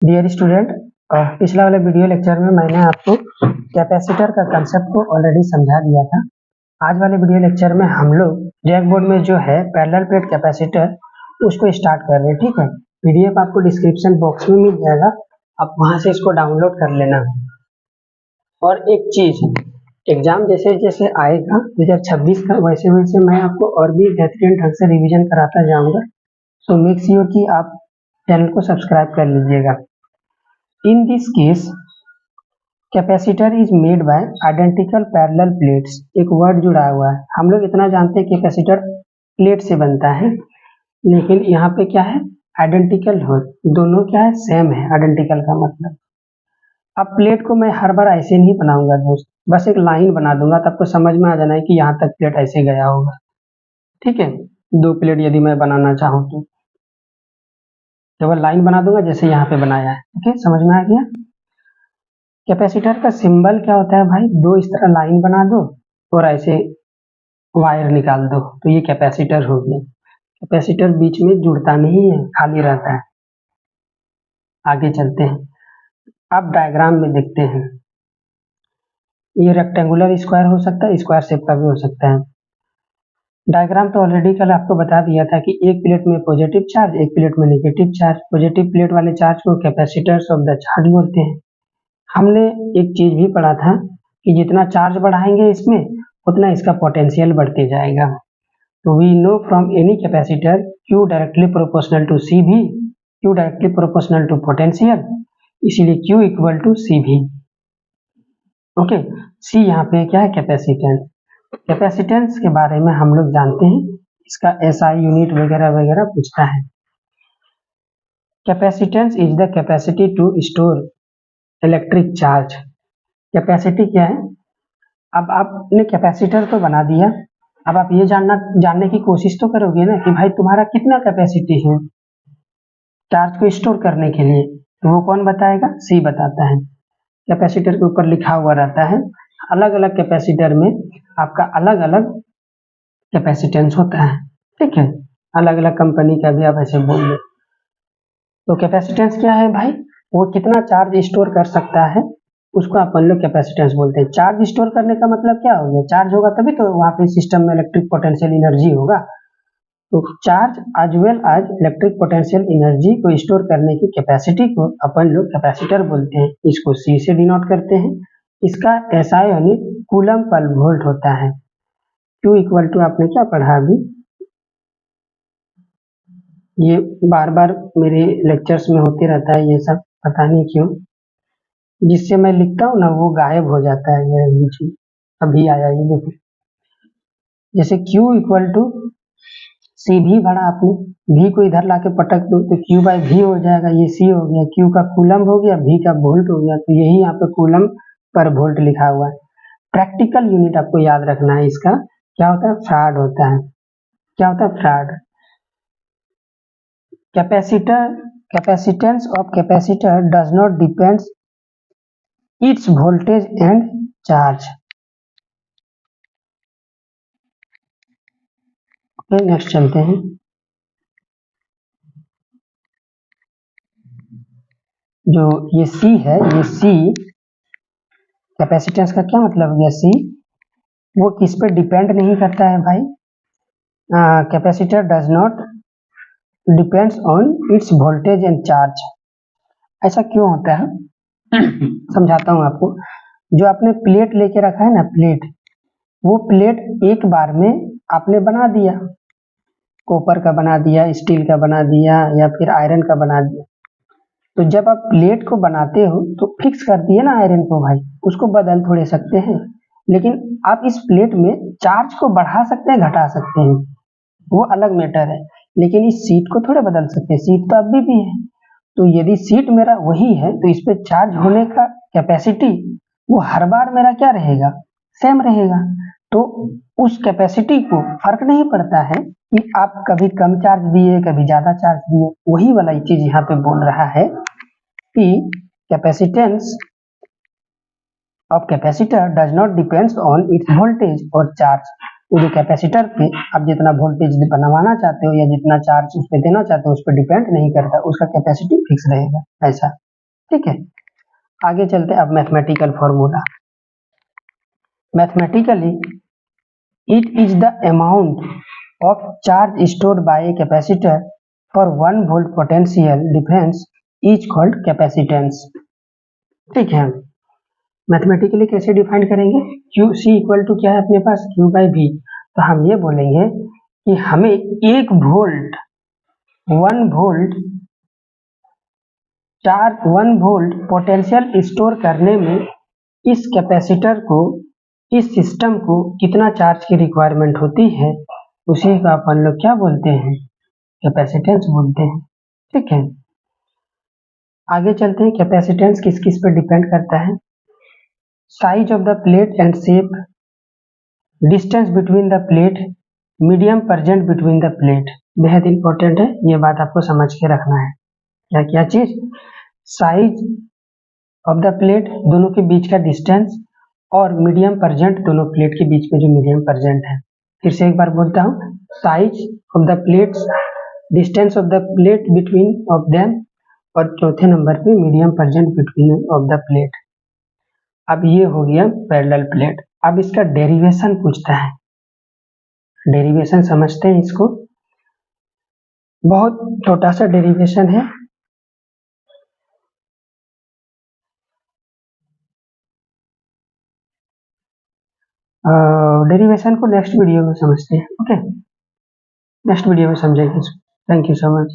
Dear student, पिछला वाले video lecture में मैंने आपको कैपेसिटर का कंसेप्ट को ऑलरेडी समझा दिया था। आज वाले वीडियो लेक्चर में हम लोग ब्लैक बोर्ड में जो है पैरेलल प्लेट कैपेसिटर उसको स्टार्ट कर रहे हैं। ठीक है, पीडीएफ आपको डिस्क्रिप्शन बॉक्स में मिल जाएगा, आप वहां से इसको डाउनलोड कर लेना। और एक चीज, एग्जाम जैसे जैसे आएगा 2026 का, वैसे वैसे मैं आपको और भी बेहतरीन ढंग से रिविजन कराता जाऊंगा। सो मेक श्योर कि आप चैनल को सब्सक्राइब कर लीजिएगा। In this case, capacitor is made by identical parallel plates. एक वर्ड जुड़ा हुआ है, हम लोग इतना जानते हैं कैपेसिटर प्लेट से बनता है, लेकिन यहाँ पे क्या है, आइडेंटिकल हो, दोनों क्या है, सेम है। आइडेंटिकल का मतलब, अब प्लेट को मैं हर बार ऐसे नहीं बनाऊंगा दोस्त, बस एक लाइन बना दूंगा, तब तो समझ में आ जाना है कि यहाँ तक प्लेट ऐसे गया होगा। ठीक है, दो प्लेट यदि मैं बनाना चाहूँ तो केवल लाइन बना दूंगा जैसे यहाँ पे बनाया है। ओके, समझ में आ गया। कैपेसिटर का सिंबल क्या होता है भाई, दो इस तरह लाइन बना दो और ऐसे वायर निकाल दो, तो ये कैपेसिटर हो गया। कैपेसिटर बीच में जुड़ता नहीं है, खाली रहता है। आगे चलते हैं, अब डायग्राम में देखते हैं। ये रेक्टेंगुलर स्क्वायर हो सकता है, स्क्वायर शेप का भी हो सकता है। डायग्राम तो ऑलरेडी कल आपको बता दिया था कि एक प्लेट में पॉजिटिव चार्ज, एक प्लेट में नेगेटिव चार्ज। पॉजिटिव प्लेट वाले चार्ज को कैपेसिटर्स ऑफ द चार्ज बोलते हैं। हमने एक चीज भी पढ़ा था कि जितना चार्ज बढ़ाएंगे इसमें, उतना इसका पोटेंशियल बढ़ते जाएगा। तो we know from any capacitor Q directly proportional to CV, Q directly proportional to potential, इसीलिए Q equal to CV। Okay, C यहाँ पे क्या है, कैपेसिटेंस। कैपेसिटेंस के बारे में हम लोग जानते हैं, इसका SI यूनिट वगैरह वगैरह पूछता है। Capacitance is the capacity to store electric charge. Capacity क्या है, अब आपने कैपेसिटर तो बना दिया, अब आप ये जानने की कोशिश तो करोगे ना कि भाई तुम्हारा कितना कैपेसिटी है चार्ज को स्टोर करने के लिए, तो वो कौन बताएगा, सी बताता है। कैपेसिटर के ऊपर लिखा हुआ रहता है, अलग अलग कैपेसिटर में आपका अलग अलग कैपेसिटेंस होता है। ठीक है, अलग अलग कंपनी का भी आप ऐसे बोल लो। तो कैपेसिटेंस क्या है भाई, वो कितना चार्ज स्टोर कर सकता है, उसको अपन लोग कैपेसिटेंस बोलते हैं। चार्ज स्टोर करने का मतलब क्या हो गया, चार्ज होगा तभी तो वहां पे सिस्टम में इलेक्ट्रिक पोटेंशियल एनर्जी होगा। तो charge as well as electric potential energy को स्टोर करने की कैपेसिटी को अपन लोग कैपेसिटर बोलते हैं। इसको C से डिनोट करते हैं। इसका SI unit coulomb per volt होता है। Q इक्वल टू, आपने क्या पढ़ा अभी, ये बार बार मेरे लेक्चर्स में होते रहता है ये सब, पता नहीं क्यों, जिससे मैं लिखता हूँ ना वो गायब हो जाता है मेरे बीच में। अभी आया ये देखो, जैसे Q इक्वल टू C भी भरा आपने, V को इधर लाके पटक दो तो Q बाई V हो जाएगा, ये C हो गया, Q का कूलम हो गया, V का वोल्ट हो गया, तो यही यहाँ पे कूलम पर वोल्ट लिखा हुआ है। प्रैक्टिकल यूनिट आपको याद रखना है, इसका क्या होता है, फैराड होता है। क्या होता है, farad. Capacitor, capacitance of capacitor does not depends it's voltage and charge. Next चलते हैं। जो ये C है, ये C कैपेसिटेंस का क्या मतलब है, C वो किस पे डिपेंड नहीं करता है भाई, capacitor does not depends on it's voltage and charge. ऐसा क्यों होता है समझाता हूँ आपको। जो आपने प्लेट लेके रखा है ना, प्लेट, वो प्लेट एक बार में आपने बना दिया, कॉपर का बना दिया, स्टील का बना दिया, या फिर आयरन का बना दिया। तो जब आप प्लेट को बनाते हो तो फिक्स कर दिए ना आयरन को भाई, उसको बदल थोड़े सकते हैं। लेकिन आप इस प्लेट में चार्ज को बढ़ा सकते हैं, घटा सकते हैं, वो अलग मैटर है। लेकिन इस सीट को थोड़े बदल सकते हैं, सीट तो अभी भी है। तो यदि सीट मेरा वही है तो इस पे चार्ज होने का कैपेसिटी वो हर बार मेरा क्या रहेगा, सेम रहेगा। तो उस कैपेसिटी को फर्क नहीं पड़ता है कि आप कभी कम चार्ज दिए, कभी ज्यादा चार्ज दिए। वही वाला चीज यहाँ पे बोल रहा है कि capacitance of capacitor does not depends on it's voltage और चार्ज। वो जो कैपेसिटर पे आप जितना वोल्टेज बनवाना चाहते हो या जितना चार्ज उस पे देना चाहते हो, उस पर डिपेंड नहीं करता, उसका कैपेसिटी फिक्स रहेगा। ऐसा ठीक है, आगे चलते हैं अब mathematical formula. Mathematically it is the amount of charge stored by a capacitor for 1 volt potential difference is called capacitance। ठीक है, मैथमेटिकली कैसे डिफाइन करेंगे, Q C इक्वल टू क्या है अपने पास Q बाई V, तो हम ये बोलेंगे कि हमें 1 volt 1 volt charge 1 volt potential store करने में इस कैपेसिटर को, इस सिस्टम को कितना चार्ज की रिक्वायरमेंट होती है, उसी का अपन लोग क्या बोलते हैं, कैपेसिटेंस बोलते हैं। ठीक है, आगे चलते हैं। कैपेसिटेंस किस किस पर डिपेंड करता है, size of the plate and shape, distance between the plate, medium present between the plate. बेहद इंपॉर्टेंट है, ये बात आपको समझ के रखना है। क्या क्या चीज, साइज ऑफ द प्लेट दोनों के बीच का डिस्टेंस, और मीडियम परजेंट दोनों प्लेट के बीच में जो मीडियम परजेंट है। फिर से एक बार बोलता हूँ, size of the plates, distance of the plate between of them, और चौथे नंबर पे medium present between of the plate. अब ये हो गया पैरेलल प्लेट। अब इसका डेरिवेशन पूछता है, डेरिवेशन समझते हैं इसको, बहुत छोटा सा डेरिवेशन है। डेरिवेशन को नेक्स्ट वीडियो में समझते हैं। ओके, नेक्स्ट वीडियो में समझेंगे। Thank you so much.